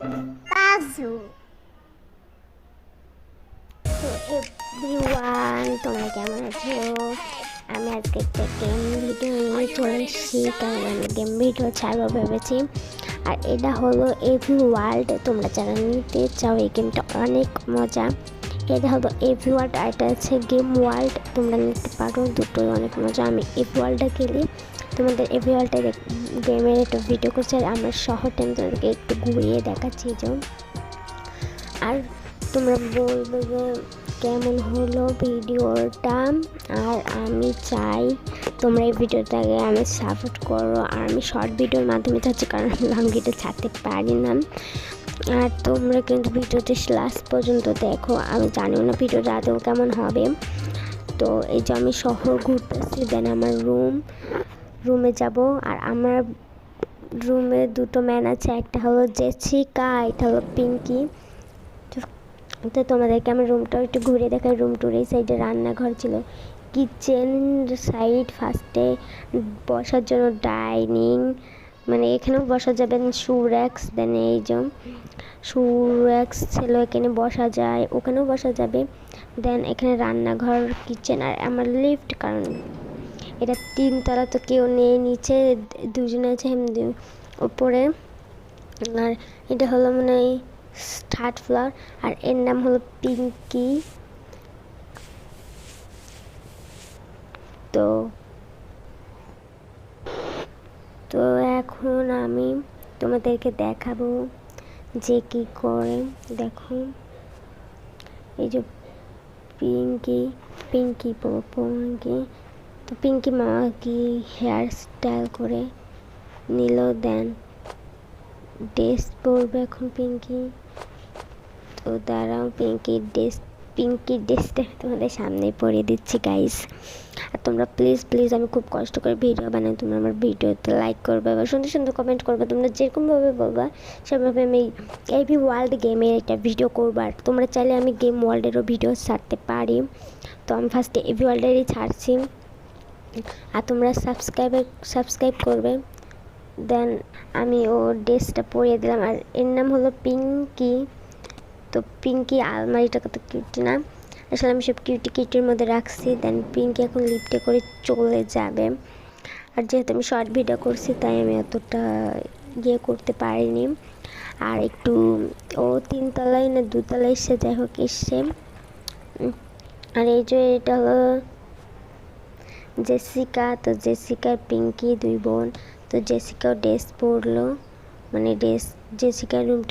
পাজু। তো এভরিওয়ান, তোমরা কেমন আছো? আমি আজকে একটা গেম ভিডিও নিয়ে চলে এসেছি, কারণ আমি গেম ভিডিও ছাড়বো ভেবেছি। আর এটা হলো এভি ওয়ার্ল্ড। তোমরা যারা নিতে চাও, এই গেমটা অনেক মজা। এটা হলো এভি ওয়ার্ল্ড আর এটা আছে গেম ওয়ার্ল্ড। তোমরা নিতে পারো, দুটোই অনেক মজা। আমি এভি ওয়ার্ল্ডটা খেলি, তোমাদের এভি ওয়ার্ল্ডটা গেমের একটা ভিডিও করছি। আর আমার শহরটা আমি তোমাদেরকে একটু ঘুরিয়ে দেখাচ্ছি যে। আর তোমরা বলবে যে কেমন হলো ভিডিওটা। আর আমি চাই তোমরা এই ভিডিওটাকে আমি সাপোর্ট করো। আর আমি শর্ট ভিডিওর মাধ্যমে চাচ্ছি, কারণ লং ভিডিও ছাড়তে পারি না। আর তোমরা কিন্তু ভিডিওটা লাস্ট পর্যন্ত দেখো। আমি জানিও না ভিডিওটা আদৌ কেমন হবে। তো এই যে আমি শহর ঘুরতেছি, দেন আমার রুমে যাব। আর আমার রুমে দুটো ম্যান আছে, একটা হলো জেসিকা, এটা হলো পিঙ্কি। তো তোমাদেরকে আমি রুমটাও একটু ঘুরে দেখাই। রুম টুর এই সাইডে রান্নাঘর ছিল, কিচেন সাইড, ফার্স্টে বসার জন্য ডাইনিং, মানে এখানেও বসা যাবে, শু র্যাক্স, দেন এই যে শু র্যাক্স ছিল, এখানে বসা যায়, ওখানেও বসা যাবে। দেন এখানে রান্নাঘর, কিচেন, আর আমার লিফট, কারণ এটা 3 তলা, তো কেউ নেই, নিচে দুজনে আছে উপরে। আর এটা হলো মানে থার্ড ফ্লোর। আর এর নাম হলো পিঙ্কি। তো তো এখন আমি তোমাদেরকে দেখাবো যে কি করে। দেখো এই যে পিঙ্কি পিঙ্কি পিঙ্কি তো পিঙ্কি মামা কি হেয়ার স্টাইল করে নিল, দেন ড্রেস পরবে এখন পিঙ্কি। তো দাঁড়াও, পিঙ্কির ড্রেসটা তোমাদের সামনে পরিয়ে দিচ্ছি গাইস। আর তোমরা প্লিজ আমি খুব কষ্ট করে ভিডিও বানাই, তোমরা আমার ভিডিওতে লাইক করবে বা সুন্দর সুন্দর কমেন্ট করবে। তোমরা যেরকমভাবে বলবা সেভাবে আমি এভি ওয়ার্ল্ড গেমের একটা ভিডিও করবো। আর তোমরা চাইলে আমি গেম ওয়ার্ল্ডেরও ভিডিও ছাড়তে পারি। তো আমি ফার্স্টে এভি ওয়ার্ল্ডেরই ছাড়ছি। আর তোমরা সাবস্ক্রাইব করবে। দেন আমি ও ড্রেসটা পরিয়ে দিলাম। আর এর নাম হলো পিঙ্কি। তো পিঙ্কি আলমারিটা কত কিউট না, আসলে আমি সব কিউটির মধ্যে রাখছি। দেন পিঙ্কি এখন লিফটে করে চলে যাবে। আর যেহেতু আমি শর্ট ভিডিও করছি, তাই আমি অতটা করতে পারিনি। আর একটু ও 3 তলায় না 2 তলায় এসে, যাই হোক এসছে। আর এই যে এটা হলো জেসিকা। তো জেসিকার পিঙ্কি 2 বোন। তো জেসিকাও ড্রেস পরলো, মানে জেসিকার রুমটা